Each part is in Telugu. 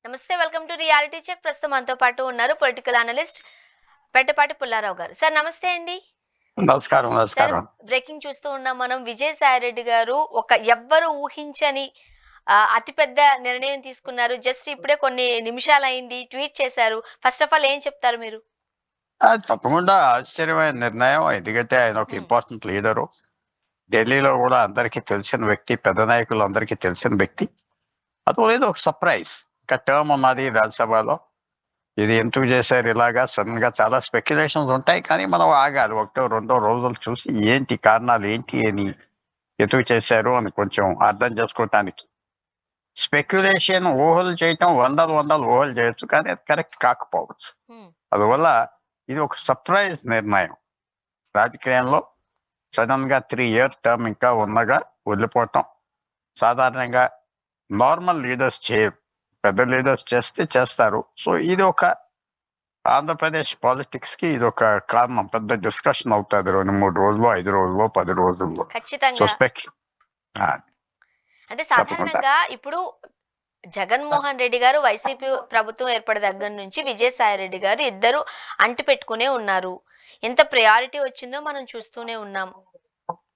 నమస్తే, వెల్కమ్ టు రియాలిటీ చెక్. ప్రస్తుతం మనతో పాటు ఉన్నారు పొలిటికల్ అనలిస్ట్ పెట్టపాటి పుల్లారావు గారు. సార్ నమస్తే అండి. నమస్కారం. సార్, నమస్కారం. బ్రేకింగ్ చూస్తూ ఉన్నాం మనం. విజయసాయిరెడ్డి గారు ఒక ఎవ్వరు ఊహించని అతిపెద్ద నిర్ణయం తీసుకున్నారు. జస్ట్ ఇప్పుడే కొన్ని నిమిషాలైంది, ట్వీట్ చేశారు. ఫస్ట్ ఆఫ్ ఆల్ ఏం చెప్తారు మీరు? తప్పకుండా ఆశ్చర్యమైన నిర్ణయం. ఎందుకంటే ఆయన ఒక ఇంపార్టెంట్ లీడరు. ఢిల్లీలో కూడా అందరికీ తెలిసిన వ్యక్తి, పెద్ద నాయకులు అందరికీ తెలిసిన వ్యక్తి. అది లేదు ఒక సర్ప్రైజ్. ఇంకా టర్మ్ ఉన్నది రాజ్యసభలో. ఇది ఎందుకు చేశారు ఇలాగా సడన్ గా? చాలా స్పెక్యులేషన్స్ ఉంటాయి, కానీ మనం ఆగాలి. ఒకటో రెండో రోజులు చూసి ఏంటి కారణాలు ఏంటి అని, ఎందుకు చేశారు అని కొంచెం అర్థం చేసుకోవటానికి. స్పెక్యులేషన్, ఊహలు చేయటం వందలు ఊహలు చేయొచ్చు, కానీ అది కరెక్ట్ కాకపోవచ్చు. అందువల్ల ఇది ఒక సర్ప్రైజ్ నిర్ణయం. రాజకీయంలో సడన్ గా 3 years టర్మ్ ఇంకా ఉన్నగా వదిలిపోవటం సాధారణంగా నార్మల్ లీడర్స్ చేయరు. పెద్ద లీడర్స్ చేస్తారు. సో ఇది ఒక ఆంధ్రప్రదేశ్ పాలిటిక్స్ కి ఇది ఒక కారణం. పెద్ద డిస్కషన్ అవుతుంది 2-3 రోజులు, 5 రోజులు, 10 రోజుల్లో. ఖచ్చితంగా. అంటే సాధారణంగా ఇప్పుడు జగన్మోహన్ రెడ్డి గారు వైసీపీ ప్రభుత్వం ఏర్పడే దగ్గర నుంచి విజయసాయిరెడ్డి గారు ఇద్దరు అంటి పెట్టుకునే ఉన్నారు. ఎంత ప్రయారిటీ వచ్చిందో మనం చూస్తూనే ఉన్నాం.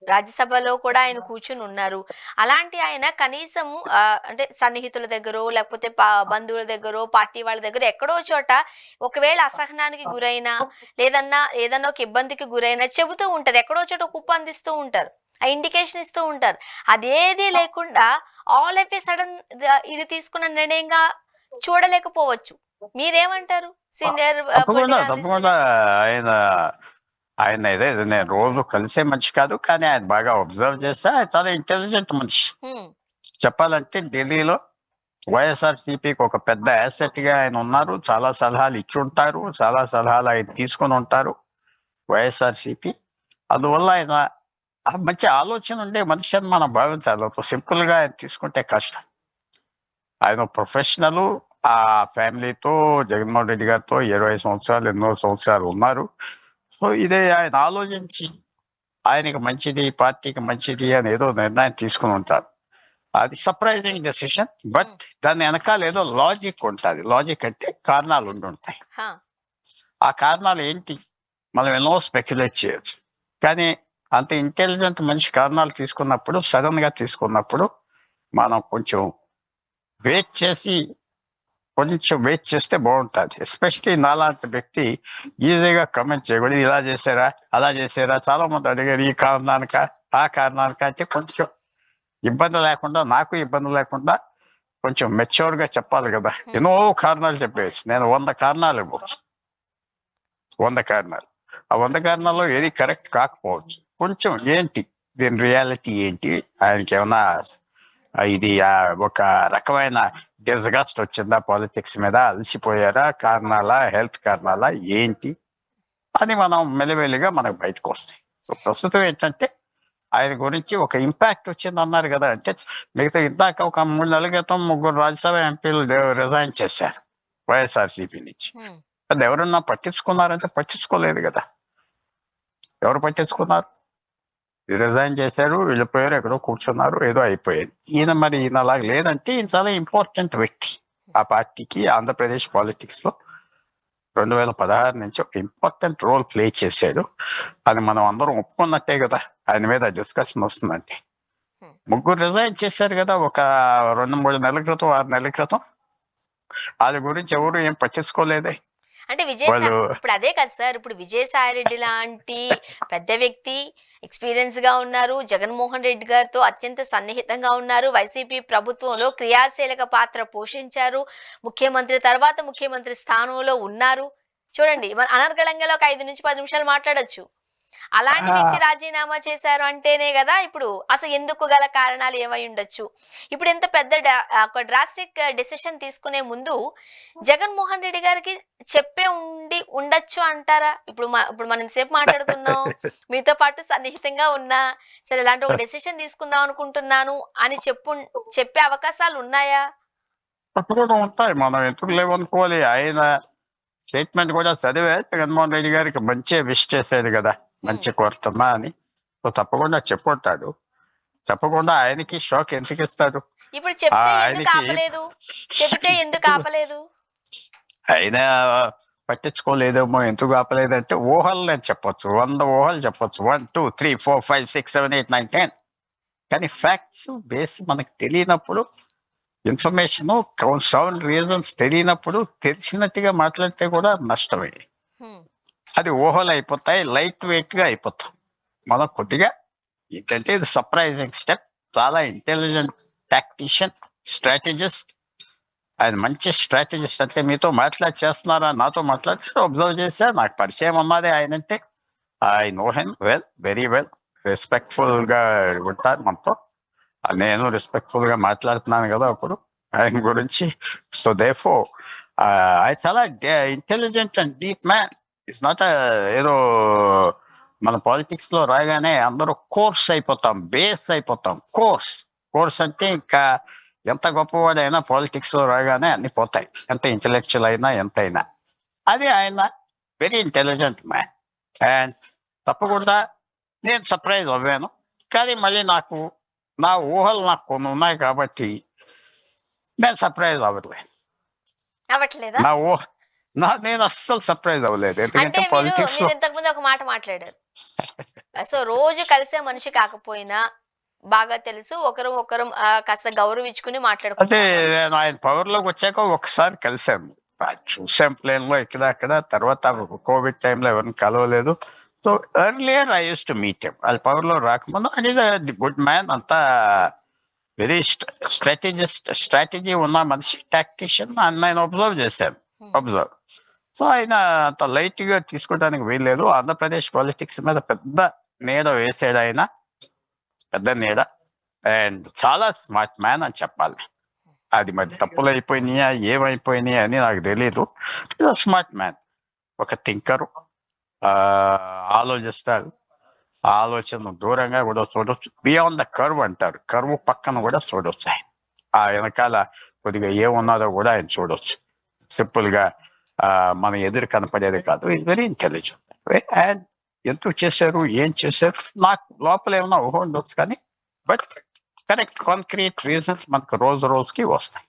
రాజ్యసభలో కూడా ఆయన కూర్చుని ఉన్నారు. అలాంటి ఆయన కనీసం అంటే సన్నిహితుల దగ్గర, లేకపోతే బంధువుల దగ్గర, పార్టీ వాళ్ళ దగ్గర ఎక్కడో చోట ఒకవేళ అసహనానికి గురైనా ఏదన్నా ఒక ఇబ్బందికి గురైనా చెబుతూ ఉంటారు. ఎక్కడో చోట ఒక ఉప్పు అందిస్తూ ఉంటారు, ఆ ఇండికేషన్ ఇస్తూ ఉంటారు. అదేది లేకుండా ఆల్ ఆఫ్ ఏ సడన్ ఇది తీసుకున్న నిర్ణయంగా చూడలేకపోవచ్చు. మీరేమంటారు? సీనియర్ తప్పకుండా ఆయన ఇదే నేను రోజు కలిసే మనిషి కాదు, కానీ ఆయన బాగా అబ్జర్వ్ చేస్తే ఆయన చాలా ఇంటెలిజెంట్ మనిషి. చెప్పాలంటే ఢిల్లీలో వైఎస్ఆర్సీపీకి ఒక పెద్ద యాసెట్ గా ఆయన ఉన్నారు. చాలా సలహాలు ఇచ్చి ఉంటారు, చాలా సలహాలు ఆయన తీసుకొని ఉంటారు వైఎస్ఆర్సీపీ. అందువల్ల ఆయన మంచి ఆలోచన ఉండే మనిషి అని మనం భావించాలి. సింపుల్ గా ఆయన తీసుకుంటే కష్టం. ఆయన ప్రొఫెషనల్. ఆ ఫ్యామిలీతో, జగన్మోహన్ రెడ్డి గారితో 20 సంవత్సరాలు ఎన్నో సంవత్సరాలు ఉన్నారు. సో ఇదే ఆయన ఆలోచించి ఆయనకి మంచిది, పార్టీకి మంచిది అని ఏదో నిర్ణయం తీసుకుని ఉంటారు. అది సర్ప్రైజింగ్ డెసిషన్. బట్ దాని వెనకాల ఏదో లాజిక్ ఉంటుంది. లాజిక్ అంటే కారణాలు ఉండుంటాయి. ఆ కారణాలు ఏంటి మనం ఎన్నో స్పెక్యులేట్ చేయొచ్చు, కానీ అంత ఇంటెలిజెంట్ మనిషి కారణాలు తీసుకున్నప్పుడు, సడన్ గా తీసుకున్నప్పుడు మనం కొంచెం వెయిట్ చేస్తే బాగుంటుంది. ఎస్పెషలీ నాలాంటి వ్యక్తి ఈజీగా కమెంట్ చేయకూడదు. ఇలా చేశారా, అలా చేశారా, చాలా మంది అడిగారు ఈ కారణానిక ఆ కారణానిక అంటే కొంచెం ఇబ్బంది లేకుండా, నాకు ఇబ్బంది లేకుండా కొంచెం మెచ్యూర్ గా చెప్పాలి కదా. ఎన్నో కారణాలు చెప్పేయచ్చు. నేను 100 కారణాలు ఇవ్వచ్చు. 100 కారణాలు. ఆ 100 కారణాల్లో ఏది కరెక్ట్ కాకపోవచ్చు. కొంచెం ఏంటి దీని రియాలిటీ ఏంటి, ఆయనకి ఏమన్నా ఇది ఒక రకమైన డిస్గస్ట్ వచ్చిందా పాలిటిక్స్ మీద, అలసిపోయారా, కారణాలా, హెల్త్ కారణాలా ఏంటి అని మనం మెల్లిమెల్లిగా మనకు బయటకు వస్తాయి. ప్రస్తుతం ఏంటంటే ఆయన గురించి ఒక ఇంపాక్ట్ వచ్చింది అన్నారు కదా. అంటే మిగతా ఇందాక ఒక 3 నెలల క్రితం 3 రాజ్యసభ ఎంపీలు రిజైన్ చేశారు వైఎస్ఆర్సీపీ నుంచి. అది ఎవరన్నా పట్టించుకున్నారంటే పట్టించుకోలేదు కదా. ఎవరు పట్టించుకున్నారు? రిజైన్ చేశారు, వెళ్ళిపోయారు, ఎక్కడో కూర్చున్నారు, ఏదో అయిపోయేది. ఈయన అలాగ లేదంటే ఈయన చాలా ఇంపార్టెంట్ వ్యక్తి ఆ పార్టీకి. ఆంధ్రప్రదేశ్ పాలిటిక్స్ లో 2016 నుంచి ఒక ఇంపార్టెంట్ రోల్ ప్లే చేశాడు. అది మనం అందరం ఒప్పుకున్నట్టే కదా. ఆయన మీద డిస్కషన్ వస్తుందంటే 3 రిజైన్ చేశారు కదా ఒక 2-3 నెలల క్రితం, 6 నెలల క్రితం. వాళ్ళ గురించి ఎవరు ఏం పట్టించుకోలేదే. అంటే ఇప్పుడు అదే కదా సార్, ఇప్పుడు విజయసాయిరెడ్డి లాంటి పెద్ద వ్యక్తి ఎక్స్పీరియన్స్ గా ఉన్నారు. జగన్మోహన్ రెడ్డి గారితో అత్యంత సన్నిహితంగా ఉన్నారు. వైసీపీ ప్రభుత్వంలో క్రియాశీలక పాత్ర పోషించారు. ముఖ్యమంత్రి తర్వాత ముఖ్యమంత్రి స్థానంలో ఉన్నారు. చూడండి, మన అనర్గళంగా ఒక 5 నుంచి 10 నిమిషాలు మాట్లాడొచ్చు. అలాంటి వ్యక్తి రాజీనామా చేశారు అంటేనే కదా ఇప్పుడు అసలు ఎందుకు గల కారణాలు ఏమై ఉండొచ్చు. ఇప్పుడు ఎంత పెద్ద ఒక డ్రాస్టిక్ డెసిషన్ తీసుకునే ముందు జగన్మోహన్ రెడ్డి గారికి చెప్పే ఉండొచ్చు అంటారా? ఇప్పుడు మనం సేపు మాట్లాడుతున్నాం, మీతో పాటు సన్నిహితంగా ఉన్నా సరే ఇలాంటి ఒక డెసిషన్ తీసుకుందాం అనుకుంటున్నాను అని చెప్పే అవకాశాలు ఉన్నాయా? తప్పకుండా ఉంటాయి. మనం ఎందుకు లేవనుకోవాలి. ఆయన స్టేట్మెంట్ కూడా చదివే జగన్మోహన్ రెడ్డి గారికి మంచిగా విష్ చేశాడు కదా, మంచి కోరుతున్నా అని. సో తప్పకుండా చెప్పుంటాడు. చెప్పకుండా ఆయనకి షాక్ ఎందుకు ఇస్తాడు? ఇప్పుడు చెప్తే ఎందుకు ఆయనకి ఆపలేదు? చెబితే ఎందుకు ఆపలేదు? ఆయన పట్టించుకోలేదేమో, ఎందుకు ఆపలేదంటే ఊహలు నేను చెప్పొచ్చు, 100 ఊహలు చెప్పొచ్చు, 1 2 3 4 5 6 7 8 9 10. కానీ ఫ్యాక్ట్స్ బేస్ మనకు తెలియనప్పుడు, ఇన్ఫర్మేషన్ సౌండ్ రీజన్స్ తెలియనప్పుడు తెలిసినట్టుగా మాట్లాడితే కూడా నష్టమే. హ్మ్. అది ఊహలు అయిపోతాయి, లైట్ వెయిట్ గా అయిపోతాం. మనం కొద్దిగా ఏంటంటే ఇది సర్ప్రైజింగ్ స్టెప్. చాలా ఇంటెలిజెంట్ టాక్టిషియన్, స్ట్రాటజిస్ట్. ఆయన మంచి స్ట్రాటజిస్ట్. అంటే మీతో చేస్తున్నారా, నాతో మాట్లాడి అబ్జర్వ్ చేశా, నాకు పరిచయం ఉన్నది ఆయనంటే. I know him well, very well. Respectful గా ఉంటారు మనతో. నేను రెస్పెక్ట్ఫుల్ గా మాట్లాడుతున్నాను కదా అప్పుడు ఆయన గురించి. సో దేఫో ఆయన చాలా intelligent and deep man. It's not ఏదో మన పాలిటిక్స్ లో రాగానే అందరూ కోర్స్ అయిపోతాం, బేస్ అయిపోతాం. కోర్స్ కోర్స్ అంటే ఇంకా ఎంత గొప్పవాడైనా పాలిటిక్స్ లో రాగానే అన్ని పోతాయి, ఎంత ఇంటెలెక్చువల్ అయినా ఎంతైనా. అది ఆయన వెరీ ఇంటెలిజెంట్ మ్యాన్. అండ్ తప్పకుండా నేను సర్ప్రైజ్ అవ్వాను. కానీ మళ్ళీ నా ఊహలు నాకు కొన్ని ఉన్నాయి కాబట్టి నేను సర్ప్రైజ్ అవ్వట్లేదు. అవ్వట్లేదా? నేను అస్సలు సర్ప్రైజ్ అవ్వలేదు, అంటే ఎందుకంటే మీరు పాలిటిక్స్ మీరు లో ఇంతకు ముందు ఒక మాట మాట్లాడారు. సో రోజు కలిసే మనిషి కాకపోయినా బాగా తెలుసు, ఒకరు ఒకరు కాస్త గౌరవించుకుని అంటే మాట్లాడుకుంటాము. నేను ఆయన పవర్ లోకి వచ్చాక ఒకసారి కలిశాను, చూసాం ప్లేన్ లో ఇక్కడ అక్కడ. తర్వాత కోవిడ్ టైంలో ఎవరిని కలవలేదు. So earlier I use to meet him. వాళ్ళ పవర్ లో రాకముందు అనేది గుడ్ మ్యాన్, అంతా వెరీ స్ట్రాటజీ ఉన్న మనిషి, టాక్టిషియన్ అని నేను అబ్జర్వ్ చేశాను. అబ్జర్వ్. సో ఆయన అంత లైట్ గా తీసుకోవడానికి వీల్లేదు. ఆంధ్రప్రదేశ్ పాలిటిక్స్ మీద పెద్ద నీడ వేసాడు ఆయన, పెద్ద నీడ. అండ్ చాలా స్మార్ట్ మ్యాన్ అని చెప్పాలి. అది మరి తప్పులు అయిపోయినాయా ఏమైపోయినాయా అని నాకు తెలీదు. స్మార్ట్ మ్యాన్, ఒక థింకరు. ఆలోచిస్తారు, ఆలోచన దూరంగా కూడా చూడొచ్చు. బియాండ్ ద కర్వ్ అంటారు, కర్వ్ పక్కన కూడా చూడొచ్చు ఆయన. ఆ వెనకాల కొద్దిగా ఏమున్నదో కూడా ఆయన చూడొచ్చు. సింపుల్ గా మన ఎదురు కనపడేది కాదు. It very intelligent. అండ్ ఎందుకు చేశారు, ఏం చేశారు, నాకు లోపల ఏమన్నా ఊహ ఉండొచ్చు, కానీ బట్ కరెక్ట్ కాంక్రీట్ రీజన్స్ మనకు రోజు రోజుకి వస్తాయి.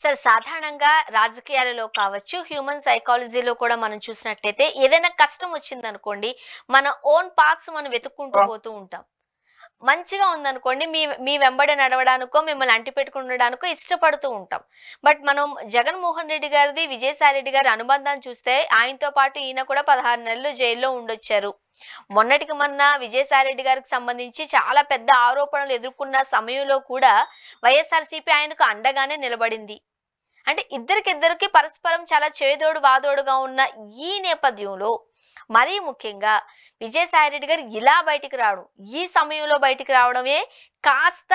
సరే, సాధారణంగా రాజకీయాలలో కావచ్చు, హ్యూమన్ సైకాలజీలో కూడా మనం చూసినట్లయితే ఏదైనా కష్టం వచ్చిందనుకోండి, మన ఓన్ పాత్స్ మనం వెతుక్కుంటూ పోతూ ఉంటాం. మంచిగా ఉందనుకోండి, మీ మీ వెంబడి నడవడానికో మిమ్మల్ని అంటిపెట్టుకుండడానికో ఇష్టపడుతూ ఉంటాం. బట్ మనం జగన్మోహన్ రెడ్డి గారిది, విజయసాయి రెడ్డి గారి అనుబంధాన్ని చూస్తే ఆయనతో పాటు ఈయన కూడా 16 నెలలు జైల్లో ఉండొచ్చారు. మొన్నటికి మొన్న విజయసాయి రెడ్డి గారికి సంబంధించి చాలా పెద్ద ఆరోపణలు ఎదుర్కొన్న సమయంలో కూడా వైఎస్ఆర్సీపీ ఆయనకు అండగానే నిలబడింది. అంటే ఇద్దరికిద్దరికి పరస్పరం చాలా చేదోడు వాదోడుగా ఉన్న ఈ నేపథ్యంలో మరీ ముఖ్యంగా విజయసాయిరెడ్డి గారు ఇలా బయటికి రావడం, ఈ సమయంలో బయటికి రావడమే కాస్త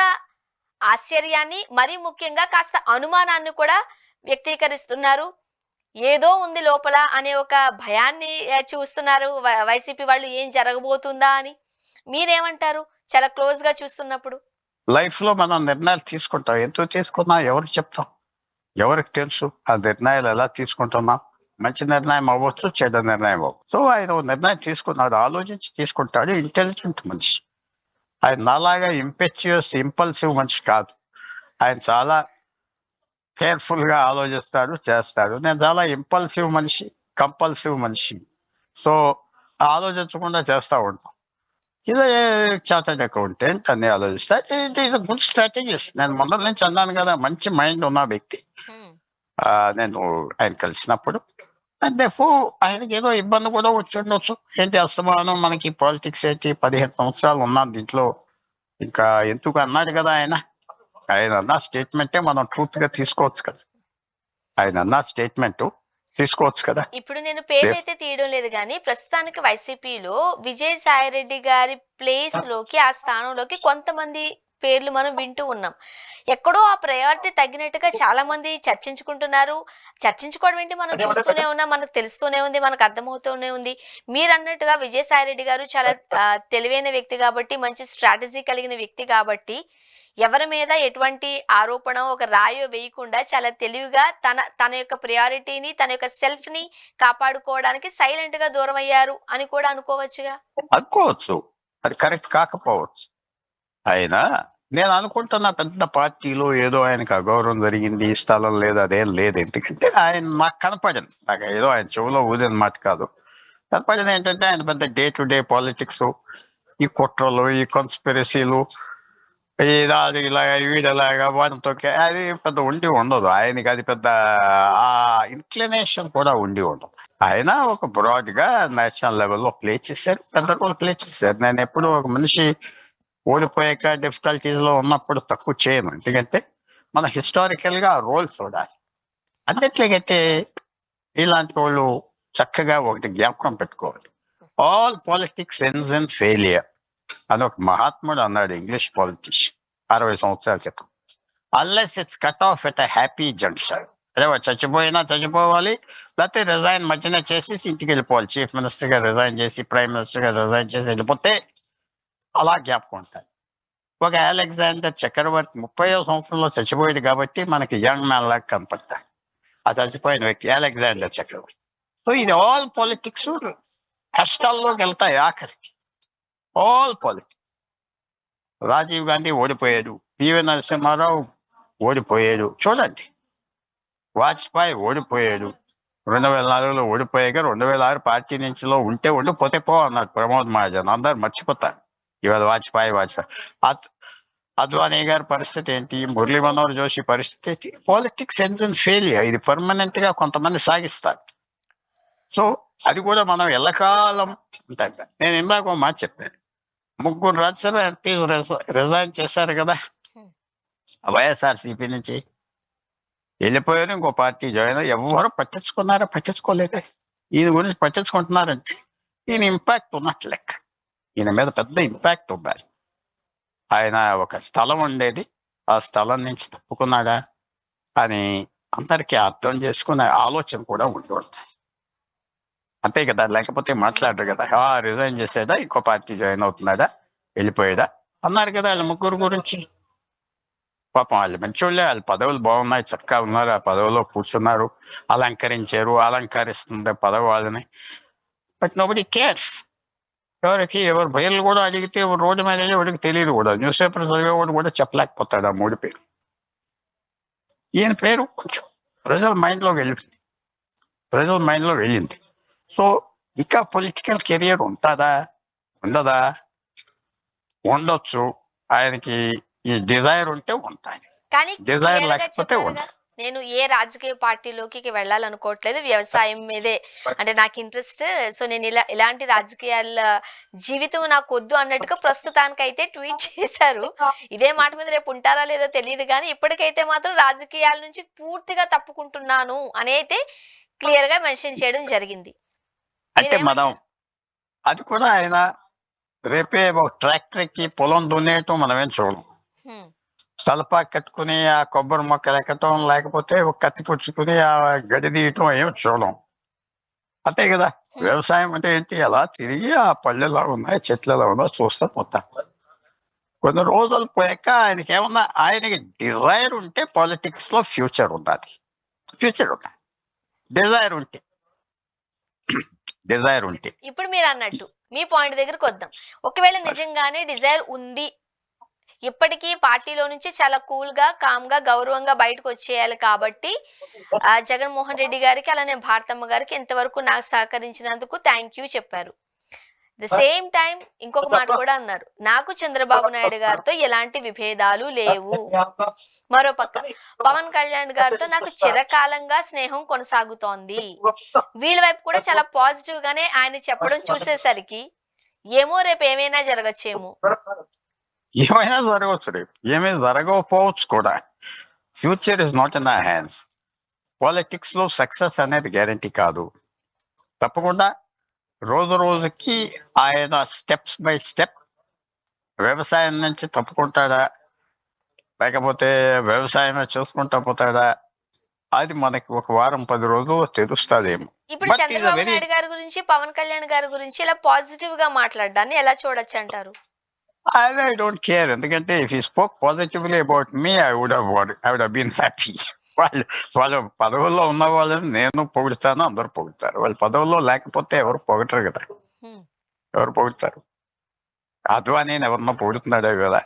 ఆశ్చర్యాన్ని, మరీ ముఖ్యంగా కాస్త అనుమానాన్ని కూడా వ్యక్తీకరిస్తున్నారు. ఏదో ఉంది లోపల అనే ఒక భయాన్ని చూస్తున్నారు వైసీపీ వాళ్ళు, ఏం జరగబోతుందా అని. మీరేమంటారు చాలా క్లోజ్ గా చూస్తున్నప్పుడు? లైఫ్ లో మనం నిర్ణయాలు తీసుకుంటాం, ఎందుకు తీసుకున్నా ఎవరికి చెప్తాం, ఎవరికి తెలుసు ఆ నిర్ణయాలు ఎలా తీసుకుంటున్నాం. మంచి నిర్ణయం అవ్వచ్చు, చెడ్డ నిర్ణయం అవ్వచ్చు. సో ఆయన నిర్ణయం తీసుకున్నాడు, ఆలోచించి తీసుకుంటాడు. ఇంటెలిజెంట్ మనిషి ఆయన. నాలాగా ఇంపల్సివ్ మనిషి కాదు ఆయన. చాలా కేర్ఫుల్ గా ఆలోచిస్తాడు, చేస్తాడు. నేను చాలా ఇంపల్సివ్ మనిషి, కంపల్సివ్ మనిషి. సో ఆలోచించకుండా చేస్తూ ఉంటాం. ఇది చార్టెడ్ అకౌంటెంట్ అన్ని ఆలోచిస్తా. Good strategist. నేను మొదటి నుంచి అన్నాను కదా, మంచి మైండ్ ఉన్న వ్యక్తి. నేను ఆయన కలిసినప్పుడు అంటే ఆయనకి ఏదో ఇబ్బంది కూడా వచ్చి ఉండొచ్చు. ఏంటి అస్తమానం మనకి పాలిటిక్స్ ఏంటి, 15 సంవత్సరాలు ఉన్నాను దీంట్లో, ఇంకా ఎందుకు అన్నాడు కదా ఆయన. ఆయన అన్న స్టేట్మెంటే మనం ట్రూత్ గా తీసుకోవచ్చు కదా. ఆయన అన్న స్టేట్మెంట్ తీసుకోవచ్చు కదా. ఇప్పుడు నేను పేరైతే తీయడం లేదు కానీ ప్రస్తుతానికి వైసీపీలో విజయసాయిరెడ్డి గారి ప్లేస్ లోకి, ఆ స్థానంలోకి కొంతమంది పేర్లు మనం వింటూ ఉన్నాం. ఎక్కడో ఆ ప్రయారిటీ తగ్గినట్టుగా చాలా మంది చర్చించుకుంటున్నారు. చర్చించుకోవడం ఏంటి, మనం చూస్తూనే ఉన్నాం, మనకు తెలుస్తూనే ఉంది, మనకు అర్థమవుతూనే ఉంది. మీరు అన్నట్టుగా విజయసాయిరెడ్డి గారు చాలా తెలివైన వ్యక్తి కాబట్టి, మంచి స్ట్రాటజీ కలిగిన వ్యక్తి కాబట్టి, ఎవరి మీద ఎటువంటి ఆరోపణ ఒక రాయో వేయకుండా చాలా తెలివిగా తన యొక్క ప్రియారిటీని, తన యొక్క సెల్ఫ్ ని కాపాడుకోవడానికి సైలెంట్ గా దూరం అయ్యారు అని కూడా అనుకోవచ్చుగా. అనుకోవచ్చు, అది కరెక్ట్ కాకపోవచ్చు. ఆయన నేను అనుకుంటున్న పెద్ద పార్టీలో ఏదో ఆయనకు అగౌరవం జరిగింది, ఈ స్థలం లేదు, అదేం లేదు. ఎందుకంటే ఆయన నాకు కనపడింది, నాకు ఏదో ఆయన చెవులో ఊదిన మాట కాదు, కనపడింది ఏంటంటే ఆయన పెద్ద డే టు డే పాలిటిక్స్, ఈ కుట్రలు, ఈ కాన్స్పిరసీలు, ఇలాగా వీడలాగా వాటితో అది పెద్ద ఉండి ఉండదు ఆయనకి. అది పెద్ద ఆ ఇన్క్లినేషన్ కూడా ఉండి ఉండదు. ఆయన ఒక బ్రాడ్ గా నేషనల్ లెవెల్లో ప్లే చేశారు, పెద్ద రోల్ ప్లే చేశారు. నేను ఎప్పుడు ఒక మనిషి ఓడిపోయాక డిఫికల్టీస్ లో ఉన్నప్పుడు తక్కువ చేయను, ఎందుకంటే మన హిస్టారికల్ గా ఆ రోల్ చూడాలి. అన్నిట్లకైతే ఇలాంటి వాళ్ళు చక్కగా ఒకటి జ్ఞాపకం పెట్టుకోవాలి, all politics ends in failure అని ఒక మహాత్ముడు అన్నాడు, ఇంగ్లీష్ పాలిటిషియన్ 60 సంవత్సరాల క్రితం. Unless it's cut off at happy junction, అదే వాడు చచ్చిపోయినా చచ్చిపోవాలి, లేకపోతే రిజైన్ మధ్యన చేసేసి ఇంటికి వెళ్ళిపోవాలి. చీఫ్ మినిస్టర్ గా రిజైన్ చేసి, ప్రైమ్ మినిస్టర్ గా రిజైన్ చేసి వెళ్ళిపోతే అలా జ్ఞాపకం ఉంటాయి. ఒక అలెగ్జాండర్ చక్రవర్తి 30వ సంవత్సరంలో చచ్చిపోయాడు కాబట్టి మనకి యంగ్ మ్యాన్ లాగా కనపడతాడు. ఆ చచ్చిపోయిన వ్యక్తి అలెగ్జాండర్ చక్రవర్తి. సో ఇది ఆల్ పాలిటిక్స్ కష్టాల్లోకి వెళ్తాయి ఆఖరికి, ఆల్ పాలిటిక్స్. రాజీవ్ గాంధీ ఓడిపోయాడు, పివి నరసింహారావు ఓడిపోయాడు, చూడండి వాజ్పేయి ఓడిపోయాడు, 2004లో ఓడిపోయాక 2006 పార్టీ నుంచిలో ఉంటే ఉండి పోతే పో అన్నాడు ప్రమోద్ మహాజన్. అందరు మర్చిపోతారు ఇవాళ వాజ్పేయి. అద్వానీ గారి పరిస్థితి ఏంటి, మురళీ మనోహర్ జోషి పరిస్థితి ఏంటి? Politics ends in failure. ఇది పర్మనెంట్ గా కొంతమంది సాగిస్తారు. సో అది కూడా మనం ఎల్లకాలం ఉంటాం. నేను ఇందాక ఒక మాట చెప్పాను, 3 రాజ్యసభ ఎంపీ రిజైన్ చేశారు కదా వైఎస్ఆర్సీపీ నుంచి, వెళ్ళిపోయారు, ఇంకో పార్టీ జాయిన్ అయ్యి. ఎవరు పట్టించుకున్నారా? పట్టించుకోలేదే. ఈయన గురించి పట్టించుకుంటున్నారంటే ఈయన ఇంపాక్ట్ ఉన్నట్లు లెక్క, ఈయన మీద పెద్ద ఇంపాక్ట్ ఉండాలి. ఆయన ఒక స్థలం ఉండేది, ఆ స్థలం నుంచి తప్పుకున్నాడా అని అందరికీ అర్థం చేసుకునే ఆలోచన కూడా ఉండదు, అంతే కదా. లేకపోతే మాట్లాడరు కదా, రిజైన్ చేసాడా, ఇంకో పార్టీ జాయిన్ అవుతున్నాడా, వెళ్ళిపోయాడా అన్నారు కదా వాళ్ళ ముగ్గురు గురించి. పాపం వాళ్ళు మంచోళ్ళే, వాళ్ళ పదవులు బాగున్నాయి, చక్కగా ఉన్నారు, ఆ పదవిలో కూర్చున్నారు, అలంకరించారు, అలంకరిస్తుంది పదవి వాళ్ళని. But nobody cares. ఎవరు బయలు కూడా అడిగితే, ఎవరు రోడ్డు మీద ఎవరికి తెలియదు కూడా, న్యూస్ పేపర్ చదివేవాడు కూడా చెప్పలేకపోతాడు ఆ 3 పేరు. ఈయన పేరు కొంచెం ప్రజల మైండ్లోకి వెళ్ళింది. సో ఇంకా పొలిటికల్ కెరియర్ ఉంటుందా, ఉండదా? ఉండొచ్చు. ఆయనకి ఈ డిజైర్ ఉంటే ఉంటుంది, కానీ డిజైర్ clear గా లేకపోతే చెప్పారుగా, ఉండదు. నేను ఏ రాజకీయ పార్టీలోకి వెళ్ళాలనుకోవట్లేదు, వ్యవసాయం మీదే అంటే నాకు ఇంట్రెస్ట్, సో నేను ఇలాంటి రాజకీయాల జీవితం నాకు వద్దు అన్నట్టుగా ప్రస్తుతానికైతే ట్వీట్ చేశారు. ఇదే మాట మీద రేపు ఉంటారా లేదో తెలియదు, కానీ ఇప్పటికైతే మాత్రం రాజకీయాల నుంచి పూర్తిగా తప్పుకుంటున్నాను అని అయితే క్లియర్ గా మెన్షన్ చేయడం జరిగింది. అంటే మనం అది కూడా ఆయన రేపే ఒక ట్రాక్టర్ కి పొలం దున్నేయటం మనమేం చూడం, హ్మ్. తలపా కట్టుకుని ఆ కొబ్బరి మొక్కలు ఎక్కటం, లేకపోతే ఒక కత్తి పుచ్చుకుని ఆ గడి తీయటం ఏం చూడం, అంతే కదా. వ్యవసాయం అంటే ఏంటి, అలా తిరిగి ఆ పళ్ళు ఎలా ఉన్నాయి, చెట్లు ఎలా ఉన్నాయో చూస్తాం మొత్తం. కొన్ని రోజులు పోయాక ఆయనకి డిజైర్ ఉంటే పాలిటిక్స్ లో ఫ్యూచర్ ఉండాలి, డిజైర్ ఉంటే. ఇప్పుడు మీరు అన్నట్టు మీ పాయింట్ దగ్గరకు వద్దాం. ఒకవేళ నిజంగానే డిజైర్ ఉంది, ఇప్పటికీ పార్టీలో నుంచి చాలా కూల్ గా, కామ్ గా, గౌరవంగా బయటకు వచ్చేయాలి కాబట్టి జగన్మోహన్ రెడ్డి గారికి అలానే భారతమ్మ గారికి ఎంతవరకు నాకు సహకరించినందుకు థ్యాంక్ యూ చెప్పారు. ద సేమ్ టైం ఇంకొక మాట కూడా అన్నారు, నాకు చంద్రబాబు నాయుడు గారితో ఎలాంటి విభేదాలు లేవు. మరోపక్క పవన్ కళ్యాణ్ గారితో నాకు చిరకాలంగా స్నేహం కొనసాగుతోంది. వీళ్ళ వైపు కూడా చాలా పాజిటివ్ గానే ఆయన చెప్పడం చూసేసరికి ఏమో రేపు ఏమైనా జరగచ్చేమో. ఏమైనా జరగవచ్చు, రేపు ఏమైనా జరగకపోవచ్చు కూడా. Future is not in our hands. Politics లో సక్సెస్ అనేది గ్యారంటీ కాదు. తప్పకుండా రోజు రోజుకి ఆయన స్టెప్స్ బై స్టెప్ వ్యవసాయం నుంచి తప్పుకుంటాడా, లేకపోతే వ్యవసాయమే చూసుకుంటా పోతాడా, అది మనకి ఒక వారం 10 రోజులు తెలుస్తుందేమో. ఇప్పుడు చంద్రబాబు నాయుడు గారి గురించి, పవన్ కళ్యాణ్ గారి గురించి ఇలా పాజిటివ్ గా మాట్లాడడాన్ని ఎలా చూడొచ్చు అంటారు? I don't care. ఎందుకంటే if he spoke positively about me, I would have been happy. వాళ్ళ పదవుల్లో ఉన్న వాళ్ళని నేను పొగుడుతాను, అందరు పొగుడుతారు. వాళ్ళ పదవుల్లో లేకపోతే ఎవరు పొగటరు కదా, ఎవరు పొగుడుతారు? అద్వానీ ఎవరినో పొగుడుతున్నాడే కదా,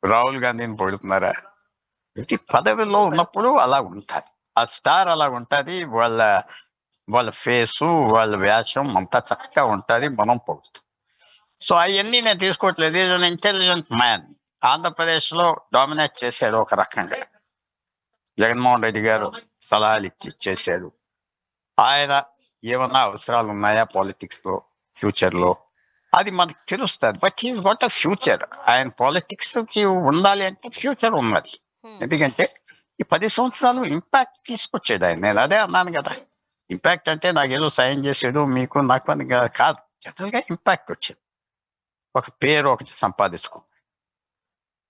రాహుల్ గాంధీని పొగుడుతున్నారా? ప్రతి పదవిలో ఉన్నప్పుడు అలా ఉంటుంది. ఆ స్టార్ అలా ఉంటుంది. వాళ్ళ వాళ్ళ ఫేసు, వాళ్ళ వేషం అంతా చక్కగా ఉంటుంది. మనం పొగుడుతాం. సో అవన్నీ నేను తీసుకోవట్లేదు. Is an intelligent man. ఆంధ్రప్రదేశ్లో డామినేట్ చేశాడు ఒక రకంగా. జగన్మోహన్ రెడ్డి గారు సలహాలు ఇచ్చి చేశాడు. ఆయన ఏమన్నా అవసరాలు ఉన్నాయా పాలిటిక్స్ లో, ఫ్యూచర్ లో, అది మనకు తెలుస్తుంది. But he's goat a future. ఆయన పాలిటిక్స్ కి ఉండాలి అంటే ఫ్యూచర్ ఉన్నది. ఎందుకంటే ఈ 10 సంవత్సరాలు ఇంపాక్ట్ తీసుకొచ్చాడు ఆయన. నేను అదే అన్నాను కదా, ఇంపాక్ట్ అంటే నాకేదో సాయం చేసాడు మీకు నాకు అని కాదు, జనరల్ గా ఇంపాక్ట్ వచ్చింది. ఒక పేరు ఒకటి సంపాదించుకున్నాడు.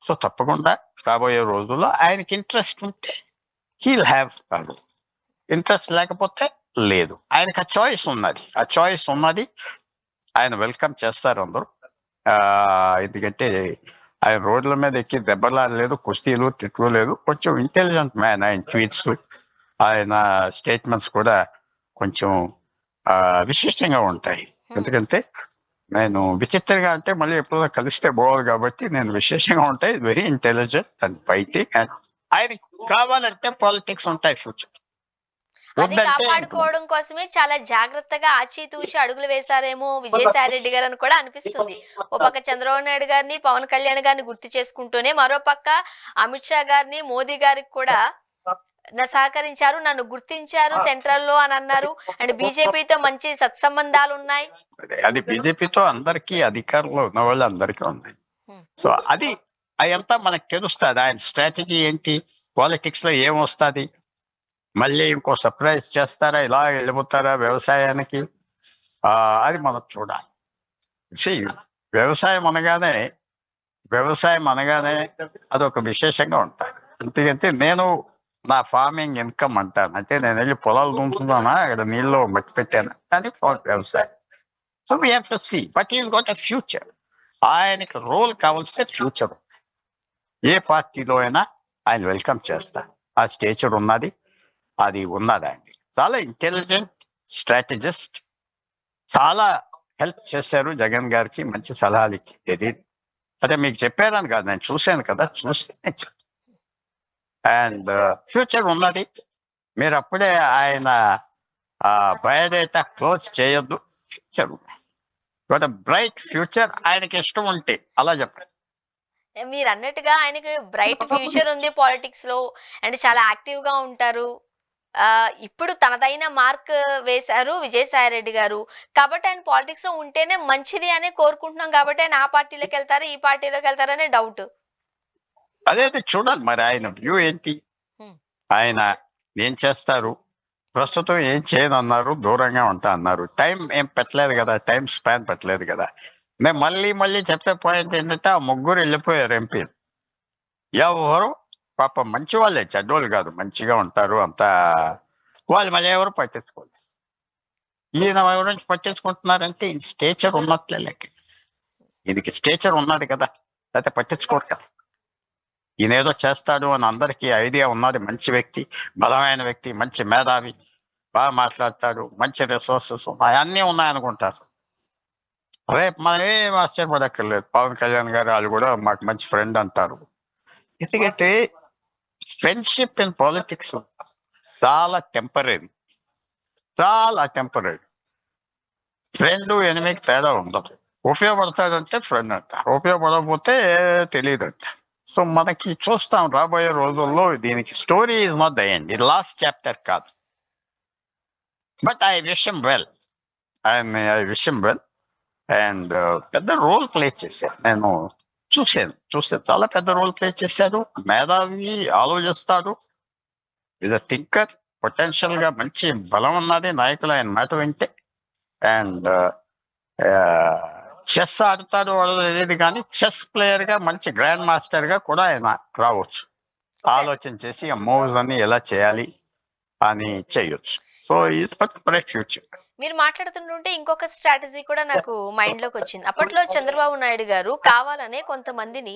సో తప్పకుండా రాబోయే రోజుల్లో ఆయనకి ఇంట్రెస్ట్ ఉంటే హీల్ హ్యావ్, ఇంట్రెస్ట్ లేకపోతే లేదు. ఆయనకు ఆ చాయిస్ ఉన్నది. ఆ చాయిస్ ఉన్నది. ఆయన వెల్కమ్ చేస్తారు అందరూ. ఎందుకంటే ఆయన రోడ్ల మీద ఎక్కి దెబ్బలాడలేదు, కుస్తీలు తిట్లు లేదు. కొంచెం ఇంటెలిజెంట్ మ్యాన్. ఆయన ట్వీట్స్, ఆయన స్టేట్మెంట్స్ కూడా కొంచెం విశిష్టంగా ఉంటాయి. ఎందుకంటే నేను విచిత్రంగా అంటే మళ్ళీ ఎప్పుడో కలిస్తే బాగోదు కాబట్టి నేను విశేషంగా ఉంటాయి. Very intelligent and fighting. And ఆయనకి కావాలంటే పాలిటిక్స్ ఉంటాయి ఫ్యూచర్. అది కాపాడుకోవడం కోసమే చాలా జాగ్రత్తగా ఆచితూచి అడుగులు వేశారేమో విజయసాయి రెడ్డి గారు అని కూడా అనిపిస్తుంది. ఓ పక్క చంద్రబాబు నాయుడు గారిని, పవన్ కళ్యాణ్ గారిని గుర్తు చేసుకుంటూనే మరో పక్క అమిత్ షా గారిని, మోదీ గారికి కూడా సహకరించారు, నన్ను గుర్తించారు సెంట్రల్ లో అని అన్నారు. అండ్ బీజేపీతో మంచి సత్సంబంధాలు ఉన్నాయి. అది బీజేపీతో అందరికీ అధికారంలో ఉన్న వాళ్ళు అందరికీ ఉంది. సో అది అదంతా మనకు తెలుస్తుంది. ఆయన స్ట్రాటజీ ఏంటి, పాలిటిక్స్ లో ఏమొస్తుంది, మళ్ళీ ఇంకో సర్ప్రైజ్ చేస్తారా, ఇలా వెళ్ళిపోతారా వ్యవసాయానికి, అది మనం చూడాలి. వ్యవసాయం అనగానే అదొక విశేషంగా ఉంటాయి. ఎందుకంటే నేను నా ఫార్మింగ్ ఇన్కమ్ అంటాను. అంటే నేను వెళ్ళి పొలాలు దుంపుతున్నానా, అక్కడ నీళ్ళు మట్టి పెట్టాను, అది వ్యవసాయం. So we have to see. But he's got a future. ఆయనకి రోల్ కావాల్సిన ఫ్యూచర్. ఏ పార్టీలో అయినా ఆయన వెల్కమ్ చేస్తారు. ఆ స్టేచర్ ఉన్నది, అది ఉన్నది. ఆయన చాలా ఇంటెలిజెంట్ స్ట్రాటజిస్ట్. చాలా హెల్ప్ చేశారు జగన్ గారికి, మంచి సలహాలు ఇచ్చి. తెలియదు అదే మీకు చెప్పారని కాదు, నేను చూశాను కదా, చూస్తే. అండ్ ఫ్యూచర్ ఉన్నది. మీరు అప్పుడే ఆయన బయోడేటా క్లోజ్ చేయొద్దు. Future but bright future. ఆయనకి ఇష్టం ఉంటే అలా చెప్పండి. మీరు అన్నట్టుగా ఆయనకి బ్రైట్ ఫ్యూచర్ ఉంది పాలిటిక్స్ లో, అండ్ చాలా యాక్టివ్ గా ఉంటారు. ఇప్పుడు తనదైన మార్క్ వేశారు విజయసాయి రెడ్డి గారు. కాబట్టి ఆయన పాలిటిక్స్ లో ఉంటేనే మంచిది అనే కోరుకుంటున్నాం. కాబట్టి ఆయన ఆ పార్టీలోకి వెళ్తారు, ఈ పార్టీలోకి వెళ్తారనే డౌట్. అదే చూడాలి మరి ఆయన వ్యూ ఏంటి, ఆయన ఏం చేస్తారు. ప్రస్తుతం ఏం చేయను అన్నారు, దూరంగా ఉంటా అన్నారు. టైం ఏం పెట్టలేదు కదా, టైం స్పాన్ పెట్టలేదు కదా. మేము మళ్ళీ చెప్పే పాయింట్ ఏంటంటే ఆ ముగ్గురు వెళ్ళిపోయారు ఎంపీ. ఎవరు పాప మంచి వాళ్ళే, చెడ్డోళ్ళు కాదు, మంచిగా ఉంటారు అంతా. వాళ్ళు మళ్ళీ ఎవరు పట్టించుకోలేదు. ఈయన గురించి పట్టించుకుంటున్నారంటే ఈ స్టేచర్ ఉన్నట్లే లెక్క. ఈయనకి స్టేచర్ ఉన్నది కదా, లేకపోతే పట్టించుకోరు కదా. ఈయన ఏదో చేస్తాడు అని అందరికీ ఐడియా ఉన్నది. మంచి వ్యక్తి, బలమైన వ్యక్తి, మంచి మేధావి, బాగా మాట్లాడతాడు, మంచి రిసోర్సెస్ ఉన్నాయి, అన్నీ ఉన్నాయనుకుంటారు. రేపు మనం ఏం ఆశ్చర్యపడక్కర్లేదు. పవన్ కళ్యాణ్ గారు వాళ్ళు కూడా మాకు మంచి ఫ్రెండ్ అంటారు. ఎందుకంటే ఫ్రెండ్షిప్ ఇన్ పాలిటిక్స్ చాలా టెంపరీ. ఫ్రెండ్ ఎనిమికి తేడా ఉండదు. ఉపయోగపడతాడంటే ఫ్రెండ్ అంటారు, ఉపయోగపడకపోతే తెలియదు అంట. సో మనకి చూస్తాం రాబోయే రోజుల్లో. దీనికి story is not the end, ఇది లాస్ట్ చాప్టర్ కాదు. But I wish him well. And పెద్ద రోల్ ప్లే చేశారు. నేను చూసాను చాలా పెద్ద రోల్ ప్లే చేశాడు. మేధావి, ఆలోచిస్తాడు, ఇది థింకర్. పొటెన్షియల్ గా మంచి బలం ఉన్నది నాయకులు ఆయన మాట వింటే. అండ్ చెస్ ఆడుతాడు వాళ్ళు తెలియదు కానీ చెస్ ప్లేయర్ గా, మంచి గ్రాండ్ మాస్టర్ గా కూడా ఆయన రావచ్చు. ఆలోచన చేసి ఆ మూవ్స్ అన్ని ఎలా చేయాలి అని చేయొచ్చు. So is bright future. మీరు మాట్లాడుతుంటే ఇంకొక స్ట్రాటజీ కూడా నాకు మైండ్ లోకి వచ్చింది. అప్పట్లో చంద్రబాబు నాయుడు గారు కావాలనే కొంతమందిని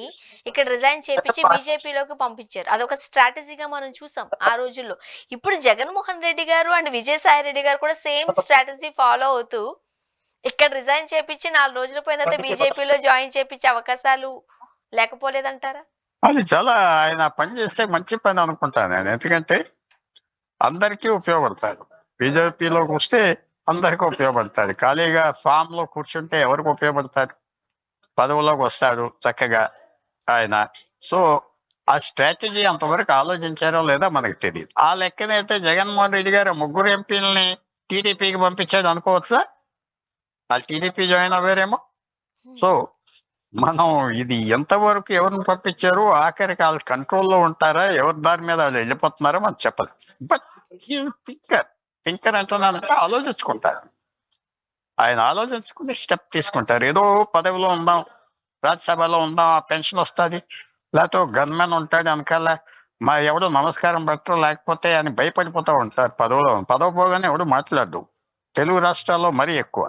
ఇక్కడ రిజైన్ చేపించి బీజేపీలోకి పంపించారు. అదొక స్ట్రాటజీగా మనం చూసాం ఆ రోజుల్లో. ఇప్పుడు జగన్మోహన్ రెడ్డి గారు అండ్ విజయసాయి రెడ్డి గారు కూడా సేమ్ స్ట్రాటజీ ఫాలో అవుతూ ఇక్కడ రిజైన్ చేపించి 4 రోజులు పోయిన తర్వాత బీజేపీలో జాయిన్ చేపించే అవకాశాలు లేకపోలేదంటారా? అది చాలా ఆయన పని చేస్తే మంచి పని అనుకుంటాను నేను. ఎందుకంటే అందరికీ ఉపయోగపడతాడు. బీజేపీలోకి వస్తే అందరికీ ఉపయోగపడతాడు. ఖాళీగా ఫామ్ లో కూర్చుంటే ఎవరికి ఉపయోగపడతాడు? పదవిలోకి వస్తాడు చక్కగా ఆయన. సో ఆ స్ట్రాటజీ అంతవరకు ఆలోచించారో లేదో మనకు తెలియదు. ఆ లెక్కనైతే జగన్మోహన్ రెడ్డి గారు ముగ్గురు ఎంపీలని టీడీపీకి పంపించాడు అనుకోవచ్చా? వాళ్ళు టీడీపీ జాయిన్ అవ్వారేమో. సో మనం ఇది ఎంతవరకు ఎవరిని పంపించారు, ఆఖరికి వాళ్ళు కంట్రోల్లో ఉంటారా, ఎవరి దారి మీద వాళ్ళు వెళ్ళిపోతున్నారో మనం చెప్పదు. బట్ థింకర్ థింకర్ అంటున్నానంటే ఆలోచించుకుంటారు. ఆయన ఆలోచించుకుని స్టెప్ తీసుకుంటారు. ఏదో పదవిలో ఉందాం, రాజ్యసభలో ఉందాం, ఆ పెన్షన్ వస్తుంది, లేకపోతే గన్మెన్ ఉంటాడు వెనకాల, మా ఎవడు నమస్కారం పెట్టరు లేకపోతే అని భయపడిపోతూ ఉంటారు. పదవి పోగానే ఎవడు మాట్లాడు. తెలుగు రాష్ట్రాల్లో మరీ ఎక్కువ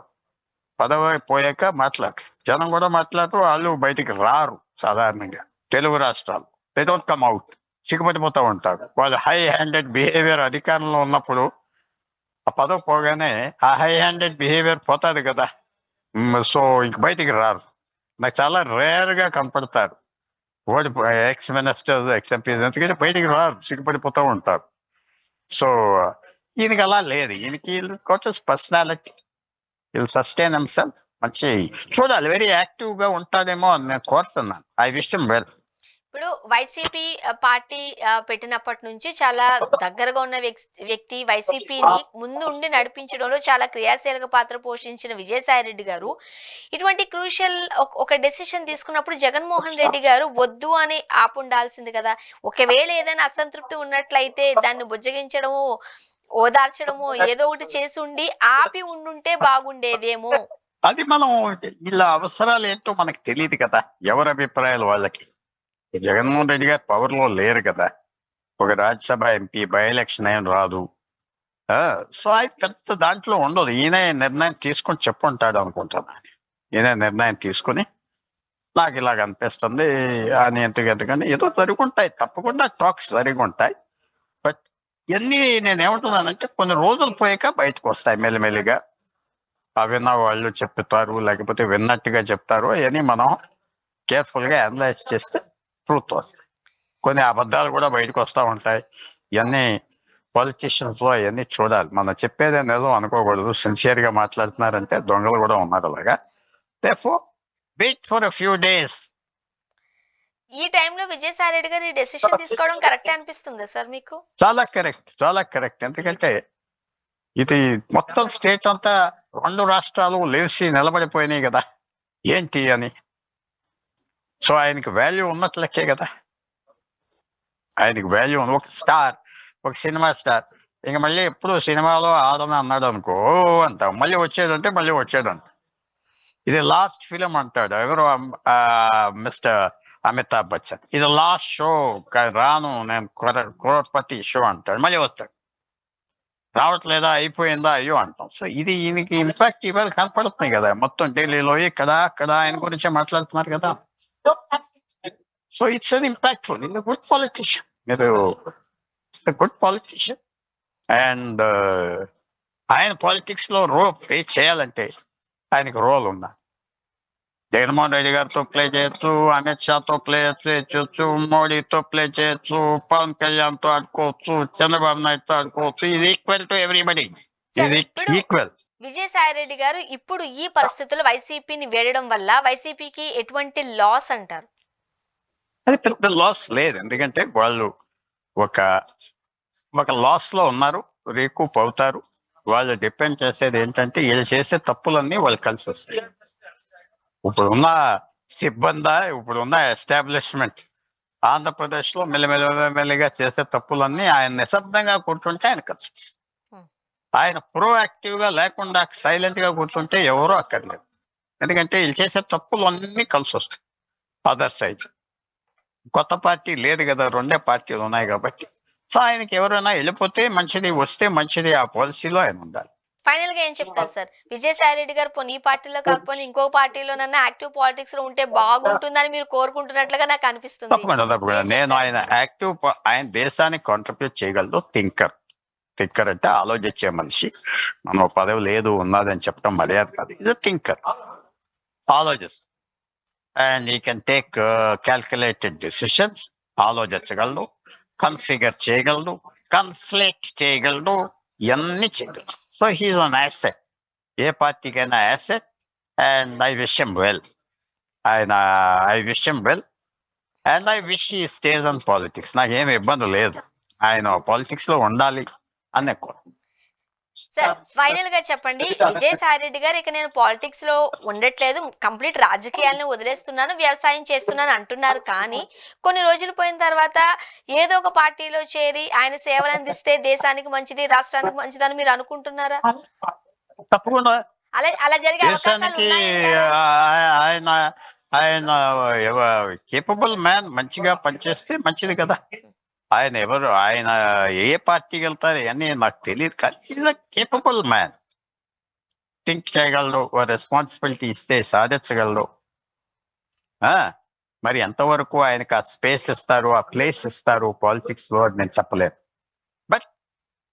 పదవి పోయాక మాట్లాడరు. జనం కూడా మాట్లాడరు, వాళ్ళు బయటికి రారు సాధారణంగా. తెలుగు రాష్ట్రాలు దే డోంట్ కమ్ అవుట్, సిగ్గుపడిపోతూ ఉంటారు. వాళ్ళు హై హ్యాండెడ్ బిహేవియర్ అధికారంలో ఉన్నప్పుడు ఆ పదవి పోగానే ఆ హై హ్యాండెడ్ బిహేవియర్ పోతుంది కదా. సో ఇంక బయటికి రారు. నాకు చాలా రేర్ గా కనపడతారు ఓడి ఎక్స్ మినిస్టర్స్, ఎక్స్ ఎంపీస్, ఎందుకంటే బయటికి రారు, సిగ్గుపడిపోతూ ఉంటారు. సో ఈయనకి అలా లేదు. ఈయనకి పర్సనాలిటీ, విల్ సస్టైన్ హిమ్సెల్ఫ్. మంచి చూడాలి, వెరీ యాక్టివ్ గా ఉంటాడేమో అని నేను కోరుతున్నాను. I wish him well. ఇప్పుడు వైసీపీ పార్టీ పెట్టినప్పటి నుంచి చాలా దగ్గరగా ఉన్న వ్యక్తి, వైసీపీని ముందు ఉండి నడిపించడంలో చాలా క్రియాశీలక పాత్ర పోషించిన విజయసాయి రెడ్డి గారు ఇటువంటి క్రూషియల్ ఒక డెసిషన్ తీసుకున్నప్పుడు జగన్మోహన్ రెడ్డి గారు వద్దు అని ఆపుండాల్సింది కదా. ఒకవేళ ఏదైనా అసంతృప్తి ఉన్నట్లయితే దాన్ని బుజ్జగించడము, ఓదార్చడము ఏదో ఒకటి చేసి ఉండి ఆపి ఉండుంటే బాగుండేదేమో. అది మనం ఇలా అవసరాలు ఏంటో మనకు తెలియదు కదా, ఎవరి అభిప్రాయాలు వాళ్ళకి. జగన్మోహన్ రెడ్డి గారు పవర్ లో లేరు కదా, ఒక రాజ్యసభ ఎంపీ బై ఎలక్షన్ ఏం రాదు. సో ఆయన పెద్ద దాంట్లో ఉండదు. ఈయన నిర్ణయం తీసుకొని చెప్పుంటాడు అనుకుంటున్నాను. ఈయన నిర్ణయం తీసుకుని నాకు ఇలాగ అనిపిస్తుంది అని ఎందుకంటే ఏదో జరుగుంటాయి, తప్పకుండా టాక్స్ జరుగుంటాయి. బట్ ఇవన్నీ నేను ఏమంటున్నానంటే కొన్ని రోజులు పోయాక బయటకు వస్తాయి మెల్లిమెల్లిగా. విన్న వాళ్ళు చెప్తారు, లేకపోతే విన్నట్టుగా చెప్తారు. అవన్నీ మనం కేర్ఫుల్ గా అనలైజ్ చేస్తే ట్రూత్ వస్తాయి. కొన్ని అబద్ధాలు కూడా బయటకు వస్తూ ఉంటాయి. ఇవన్నీ పాలిటిషియన్స్ లో అవన్నీ చూడాలి. మనం చెప్పేది అనేది అనుకోకూడదు. సిన్సియర్ గా మాట్లాడుతున్నారంటే దొంగలు కూడా ఉన్నారు అలాగా. Wait for few days. ఈ టైంలో విజయసాయి రెడ్డి గారు ఈ డెసిషన్ తీసుకోవడం కరెక్ట్ అనిపిస్తుందా సార్ మీకు? చాలా కరెక్ట్, చాలా కరెక్ట్. ఎందుకంటే ఇది మొత్తం స్టేట్ అంతా, రెండు రాష్ట్రాలు లేచి నిలబడిపోయినాయి కదా ఏంటి అని. సో ఆయనకి వాల్యూ ఉన్నట్లకే కదా. ఆయనకి వాల్యూ ఉంది. ఒక స్టార్, ఒక సినిమా స్టార్, ఇంక మళ్ళీ ఎప్పుడు సినిమాలో ఆడని అన్నాడు అనుకో అంటాం, మళ్ళీ వచ్చేదంటే మళ్ళీ వచ్చేదంట. ఇది లాస్ట్ ఫిలిం అంటాడు ఎవరు, మిస్టర్ అమితాబ్ బచ్చన్. ఇది లాస్ట్ షో, రాను నేను క్రోర్పతి షో అంటాడు, మళ్ళీ వస్తాడు. రావట్లేదా, అయిపోయిందా, అయ్యో అంటాం. సో ఇది ఈయనకి ఇంపాక్ట్ ఇవాళ కనపడుతున్నాయి కదా, మొత్తం ఢిల్లీలో ఇక్కడ అక్కడ ఆయన గురించే మాట్లాడుతున్నారు కదా. So it's an impactful. In good politician, మీరు గుడ్ పాలిటిషియన్. అండ్ ఆయన పాలిటిక్స్ లో రోల్ ప్లే చేయాలంటే ఆయనకు రోల్ ఉందా. జగన్మోహన్ రెడ్డి గారితో ప్లే చేయొచ్చు, అమిత్ షాతో ప్లే చేయొచ్చు, మోడీతో ప్లే చేయొచ్చు, పవన్ కళ్యాణ్ తో ఆడుకోవచ్చు, చంద్రబాబు నాయుడుతో ఆడుకోవచ్చు. ఇది ఈక్వల్ టు ఎవ్రీబడి, ఇది ఈక్వల్. విజయసాయి రెడ్డి గారు ఇప్పుడు ఈ పరిస్థితుల్లో వైసీపీని వేయడం వల్ల వైసీపీకి ఎటువంటి లాస్ అంటారు? అది పెద్ద లాస్ లేదు. ఎందుకంటే వాళ్ళు ఒక లాస్ లో ఉన్నారు, రీకూప్ అవుతారు. వాళ్ళు డిపెండ్ చేసేది ఏంటంటే వీళ్ళు చేసే తప్పులన్నీ వాళ్ళు కలిసి వస్తాయి. ఇప్పుడున్న సిబ్బంది, ఇప్పుడున్న ఎస్టాబ్లిష్మెంట్ ఆంధ్రప్రదేశ్ లో మెల్లిమెల్లిగా చేసే తప్పులన్నీ ఆయన నిశ్శబ్దంగా కూర్చుంటే ఆయన కలిసి, ఆయన ప్రోయాక్టివ్ గా లేకుండా సైలెంట్ గా కూర్చుంటే ఎవరూ అక్కర్లేదు. ఎందుకంటే వీళ్ళు చేసే తప్పులు అన్ని కలిసి వస్తాయి. అదర్ సైడ్ కొత్త పార్టీ లేదు కదా, రెండే పార్టీలు ఉన్నాయి కాబట్టి. సో ఆయనకి ఎవరైనా వెళ్ళిపోతే మంచిది, వస్తే మంచిది, ఆ పాలసీలో ఆయన ఉండాలి. ఫైనల్ గా ఏం చెప్తారు సార్? విజయసాయి రెడ్డి గారు పోనీ ఈ పార్టీలో కాకపోతే ఇంకో పార్టీలోనన్నా యాక్టివ్ పాలిటిక్స్ లో ఉంటే బాగుంటుందని మీరు కోరుకుంటున్నట్లుగా నాకు అనిపిస్తుంది. తప్పకుండా నేను ఆయన యాక్టివ్, ఆయన దేశానికి కాంట్రిబ్యూట్ చేయగలదు. థింకర్ అంటే ఆలోచించే మనిషి. మనం పదవి లేదు ఉన్నదని చెప్పడం మర్యాద కాదు. ఇది థింకర్, ఆలోచిస్తాం. And he can take calculated decisions, ఆలోచించగలడు, కన్ఫిగర్ చేయగలడు, కన్ఫ్లిక్ట్ చేయగలడు, ఇవన్నీ చేయగలడు. సో హీఈస్ అన్ యాసెట్, ఏ పార్టీకైనా asset. And I wish him well. I wish him well and I wish ఈ స్టేజ్ ఆన్ పాలిటిక్స్. నాకేమి ఇబ్బంది లేదు, ఆయన పాలిటిక్స్ లో ఉండాలి అని కోరుకుంటున్నాను. సార్ ఫైనల్ గా చెప్పండి, విజయసాయి రెడ్డి గారు ఇక నేను పాలిటిక్స్ లో ఉండట్లేదు, కంప్లీట్ రాజకీయాలను వదిలేస్తున్నాను, వ్యవసాయం చేస్తున్నాను అంటున్నారు. కానీ కొన్ని రోజులు పోయిన తర్వాత ఏదో ఒక పార్టీలో చేరి ఆయన సేవలు అందిస్తే దేశానికి మంచిది, రాష్ట్రానికి మంచిది అని మీరు అనుకుంటున్నారా? తప్పకుండా అలా అలా జరిగే అవకాశాలు దేశానికి ఉన్నాయంటారా? ఆయన ఆయన కేపబుల్ మ్యాన్, మంచిగా పనిచేస్తే మంచిది కదా. ఆయన ఎవరు, ఆయన ఏ పార్టీకి వెళ్తారు అని నాకు తెలియదు, కానీ కేపబుల్ మ్యాన్, థింక్ చేయగలడు, రెస్పాన్సిబిలిటీ ఇస్తే సాధించగలడు. మరి ఎంతవరకు ఆయనకు ఆ స్పేస్ ఇస్తారు, ఆ ప్లేస్ ఇస్తారు పాలిటిక్స్ లో నేను చెప్పలేను. బట్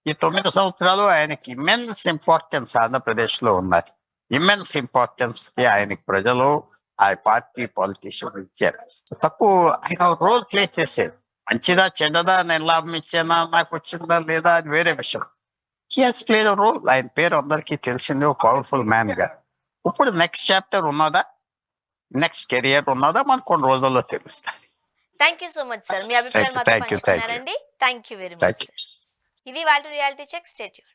ఈ 9 సంవత్సరాలు ఆయనకి ఇమెన్స్ ఇంపార్టెన్స్ ఆంధ్రప్రదేశ్ లో ఉన్నారు. ఇమెన్స్ ఇంపార్టెన్స్ కి ఆయనకి ప్రజలు, ఆ పార్టీ పాలిటిషియన్ ఇచ్చారు. తక్కువ ఆయన రోల్ ప్లే చేసేది, మంచిదా చెడ్డదా, నేను లాభం ఇచ్చానా, నాకు వచ్చిందా లేదా, అది వేరే విషయం. He has played a role. ఆయన పేరు అందరికీ తెలిసింది, ఒక పవర్ఫుల్ మ్యాన్ గా. ఇప్పుడు నెక్స్ట్ చాప్టర్ ఉన్నదా, నెక్స్ట్ కెరియర్ ఉన్నదా, మనకు కొన్ని రోజుల్లో తెలుస్తుంది. Thank you so much sir, మీ అభిప్రాయాలు మాతో పంచుకున్నారండి. Thank you very much. ఇది వాళ్ళ రియాలిటీ చెక్. Stay tuned.